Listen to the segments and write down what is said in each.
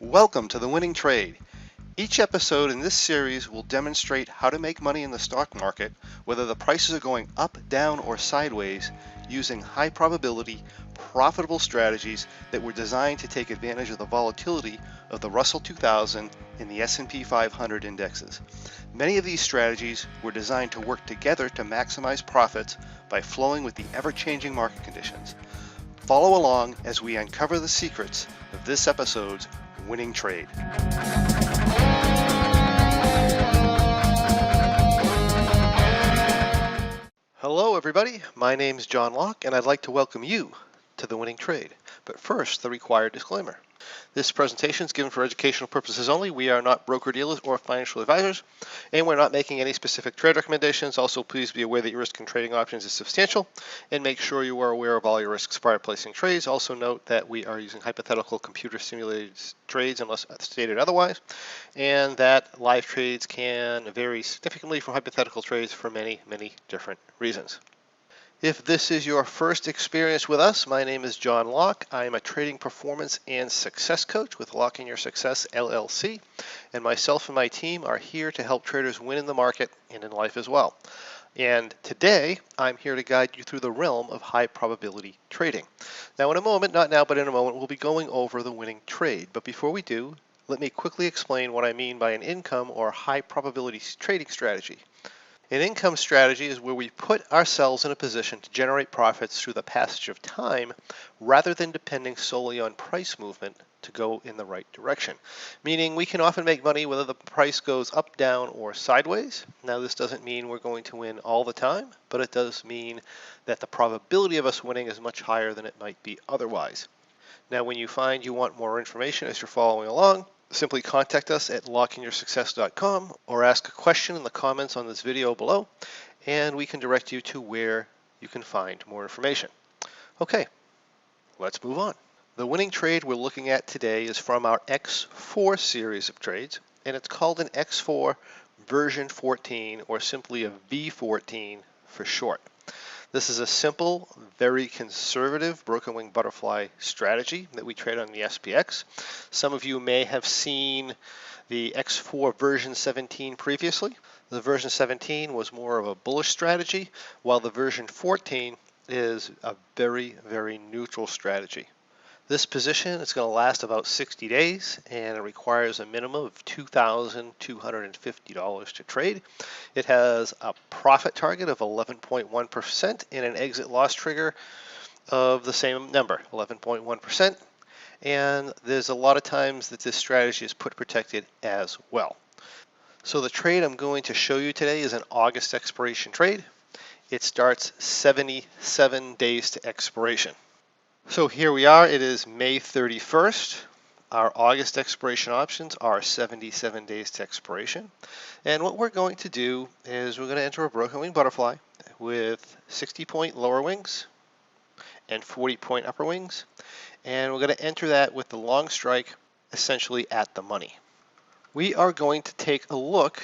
Welcome to The Winning Trade. Each episode in this series will demonstrate how to make money in the stock market, whether the prices are going up, down, or sideways, using high probability, profitable strategies that were designed to take advantage of the volatility of the Russell 2000 and the S&P 500 indexes. Many of these strategies were designed to work together to maximize profits by flowing with the ever-changing market conditions. Follow along as we uncover the secrets of this episode's Winning Trade. Hello everybody, my name is John Locke and I'd like to welcome you to The Winning Trade. But first, the required disclaimer. This presentation is given for educational purposes only. We are not broker-dealers or financial advisors, and we're not making any specific trade recommendations. Also, please be aware that your risk in trading options is substantial, and make sure you are aware of all your risks prior to placing trades. Also note that we are using hypothetical computer-simulated trades unless stated otherwise, and that live trades can vary significantly from hypothetical trades for many, many different reasons. If this is your first experience with us, my name is John Locke. I am a trading performance and success coach with Locke in Your Success LLC, and myself and my team are here to help traders win in the market and in life as well. And today, I'm here to guide you through the realm of high probability trading. Now in a moment, not now, but in a moment, we'll be going over the winning trade. But before we do, let me quickly explain what I mean by an income or high probability trading strategy. An income strategy is where we put ourselves in a position to generate profits through the passage of time rather than depending solely on price movement to go in the right direction. Meaning we can often make money whether the price goes up, down, or sideways. Now this doesn't mean we're going to win all the time, but it does mean that the probability of us winning is much higher than it might be otherwise. Now when you find you want more information as you're following along, simply contact us at lockeinyoursuccess.com or ask a question in the comments on this video below, and we can direct you to where you can find more information. Okay, let's move on. The winning trade we're looking at today is from our X4 series of trades, and it's called an X4 version 14, or simply a V14 for short. This is a simple, very conservative broken wing butterfly strategy that we trade on the SPX. Some of you may have seen the X4 version 17 previously. The version 17 was more of a bullish strategy, while the version 14 is a very, very neutral strategy. This position is going to last about 60 days, and it requires a minimum of $2,250 to trade. It has a profit target of 11.1% and an exit loss trigger of the same number, 11.1%. And there's a lot of times that this strategy is put protected as well. So the trade I'm going to show you today is an August expiration trade. It starts 77 days to expiration. So here we are, it is May 31st. Our August expiration options are 77 days to expiration. And what we're going to do is we're going to enter a broken wing butterfly with 60-point lower wings and 40-point upper wings. And we're going to enter that with the long strike essentially at the money. We are going to take a look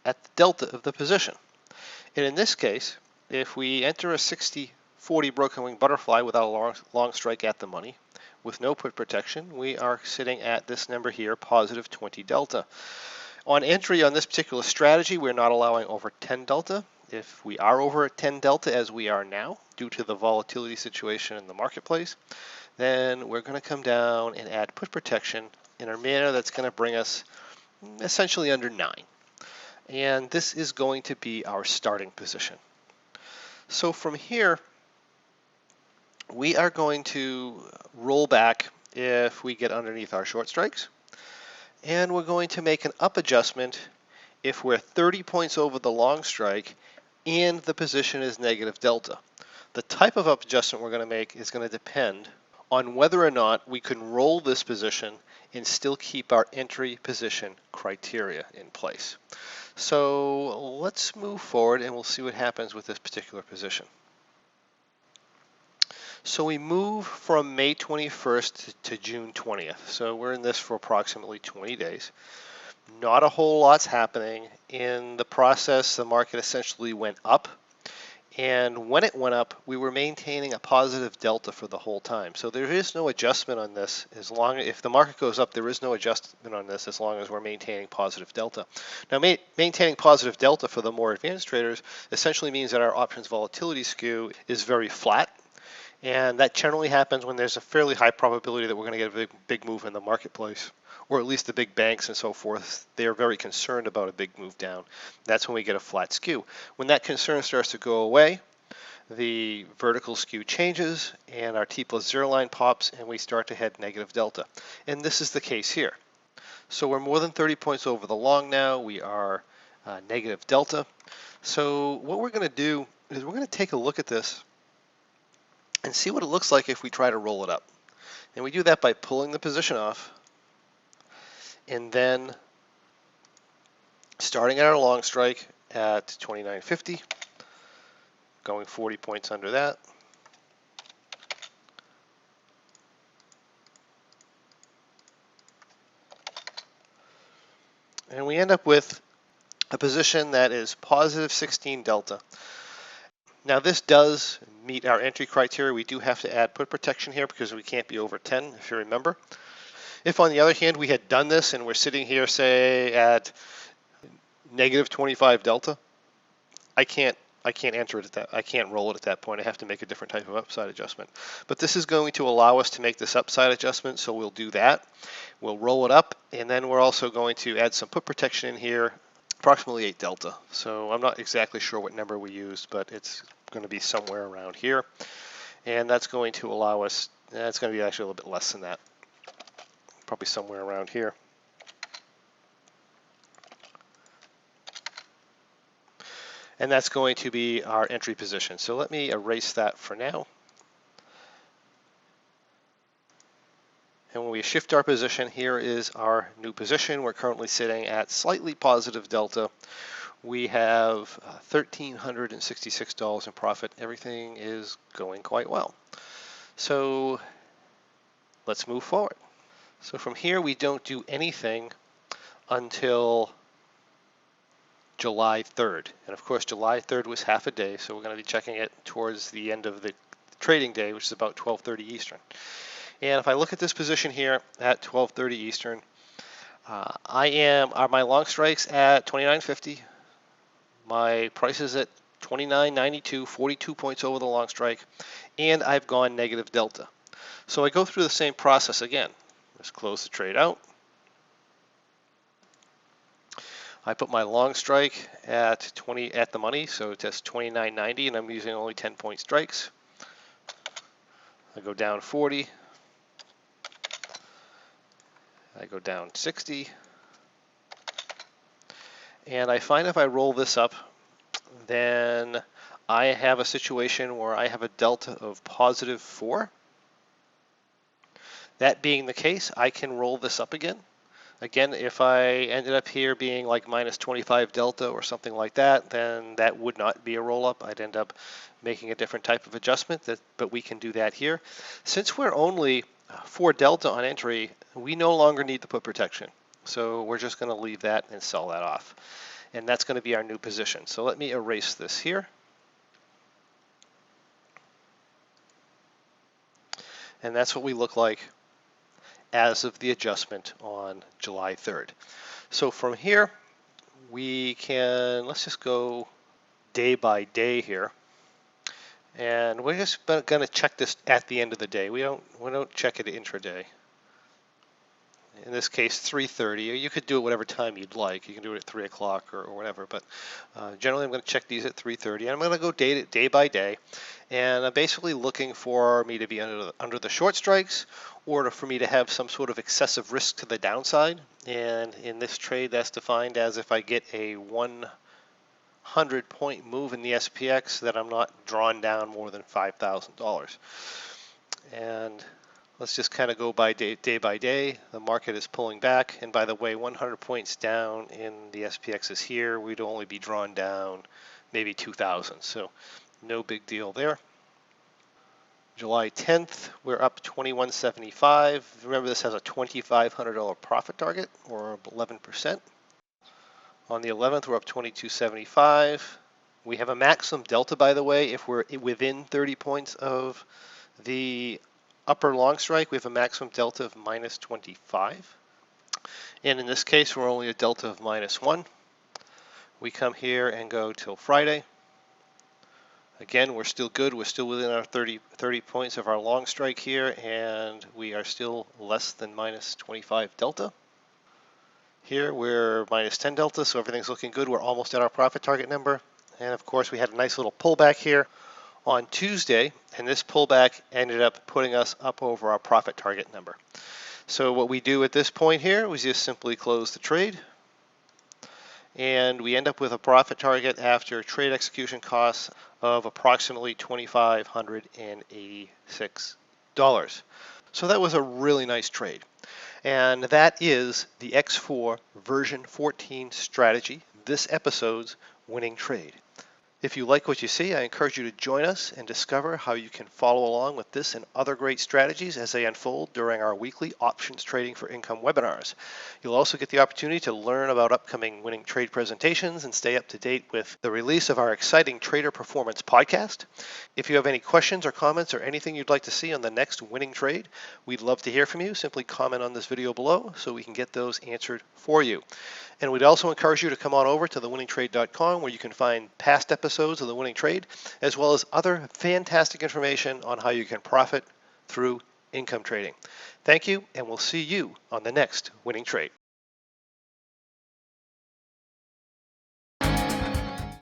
at the delta of the position. And in this case, if we enter a 60-40 broken wing butterfly without a long strike at the money, with no put protection, we are sitting at this number here, positive 20 delta. On entry on this particular strategy, we're not allowing over 10 delta. If we are over 10 delta, as we are now, due to the volatility situation in the marketplace, then we're going to come down and add put protection in a manner that's going to bring us essentially under 9. And this is going to be our starting position. So from here, we are going to roll back if we get underneath our short strikes, and we're going to make an up adjustment if we're 30 points over the long strike and the position is negative delta. The type of up adjustment we're going to make is going to depend on whether or not we can roll this position and still keep our entry position criteria in place. So let's move forward and we'll see what happens with this particular position. So we move from May 21st to June 20th. So we're in this for approximately 20 days. Not a whole lot's happening. In the process, the market essentially went up And when it went up, we were maintaining a positive delta for the whole time. So there is no adjustment on this as long if the market goes up, there is no adjustment on this as long as we're maintaining positive delta. Now, maintaining positive delta for the more advanced traders essentially means that our options volatility skew is very flat. And that generally happens when there's a fairly high probability that we're going to get a big move in the marketplace, or at least the big banks and so forth. They're very concerned about a big move down. That's when we get a flat skew. When that concern starts to go away, the vertical skew changes and our T+0 line pops and we start to head negative delta. And this is the case here. So we're more than 30 points over the long now. We are negative delta. So what we're going to do is we're going to take a look at this and see what it looks like if we try to roll it up. And we do that by pulling the position off and then starting at our long strike at 29.50, going 40 points under that. And we end up with a position that is positive 16 delta. Now this does meet our entry criteria. We do have to add put protection here because we can't be over 10, if you remember. If on the other hand we had done this and we're sitting here, say, at negative 25 delta, I can't enter it at that. I can't roll it at that point. I have to make a different type of upside adjustment. But this is going to allow us to make this upside adjustment, so we'll do that. We'll roll it up, and then we're also going to add some put protection in here, approximately 8 delta. So I'm not exactly sure what number we used, but it's going to be somewhere around here. And that's going to allow us, it's going to be actually a little bit less than that, probably somewhere around here. And that's going to be our entry position. So let me erase that for now. And when we shift our position, here is our new position. We're currently sitting at slightly positive delta. We have $1,366 in profit. Everything is going quite well. So let's move forward. So from here, we don't do anything until July 3rd. And of course, July 3rd was half a day, so we're going to be checking it towards the end of the trading day, which is about 12:30 Eastern. And if I look at this position here at 12:30 Eastern, my long strikes at 29.50. My price is at 29.92, 42 points over the long strike, and I've gone negative delta. So I go through the same process again. Just close the trade out. I put my long strike at 20 at the money, so it's 29.90, and I'm using only 10-point strikes. I go down 40. I go down 60. And I find if I roll this up, then I have a situation where I have a delta of positive 4. That being the case, I can roll this up again. Again, if I ended up here being like minus 25 delta or something like that, then that would not be a roll-up. I'd end up making a different type of adjustment, but we can do that here. Since we're only 4 delta on entry, we no longer need the put protection. So we're just going to leave that and sell that off. And that's going to be our new position. So let me erase this here. And that's what we look like as of the adjustment on July 3rd. So from here, we can, let's just go day by day here. And we're just going to check this at the end of the day. We don't check it intraday. In this case, 3:30. You could do it whatever time you'd like. You can do it at 3 o'clock or whatever. But generally, I'm going to check these at 3:30. And I'm going to go day by day. And I'm basically looking for me to be under the short strikes, or for me to have some sort of excessive risk to the downside. And in this trade, that's defined as if I get a 100-point move in the SPX, that I'm not drawn down more than $5,000. And let's just kind of go by day by day. The market is pulling back, and by the way, 100 points down in the SPX is here. We'd only be drawn down maybe 2,000, so no big deal there. July 10th, we're up 21.75. Remember, this has a $2,500 profit target, or 11%. On the 11th, we're up 22.75. We have a maximum delta, by the way, if we're within 30 points of the upper long strike, we have a maximum delta of minus 25. And in this case, we're only a delta of minus 1. We come here and go till Friday. Again, we're still good. We're still within our 30 points of our long strike here, and we are still less than minus 25 delta. Here we're minus 10 delta, so everything's looking good. We're almost at our profit target number. And of course, we had a nice little pullback here on Tuesday, and this pullback ended up putting us up over our profit target number. So what we do at this point here was just simply close the trade, and we end up with a profit target after trade execution costs of approximately $2,586. So that was a really nice trade. And that is the X4 version 14 strategy, this episode's winning trade. If you like what you see, I encourage you to join us and discover how you can follow along with this and other great strategies as they unfold during our weekly Options Trading for Income webinars. You'll also get the opportunity to learn about upcoming winning trade presentations and stay up to date with the release of our exciting Trader Performance podcast. If you have any questions or comments or anything you'd like to see on the next winning trade, we'd love to hear from you. Simply comment on this video below so we can get those answered for you. And we'd also encourage you to come on over to thewinningtrade.com where you can find past episodes of The Winning Trade, as well as other fantastic information on how you can profit through income trading. Thank you, and we'll see you on the next winning trade.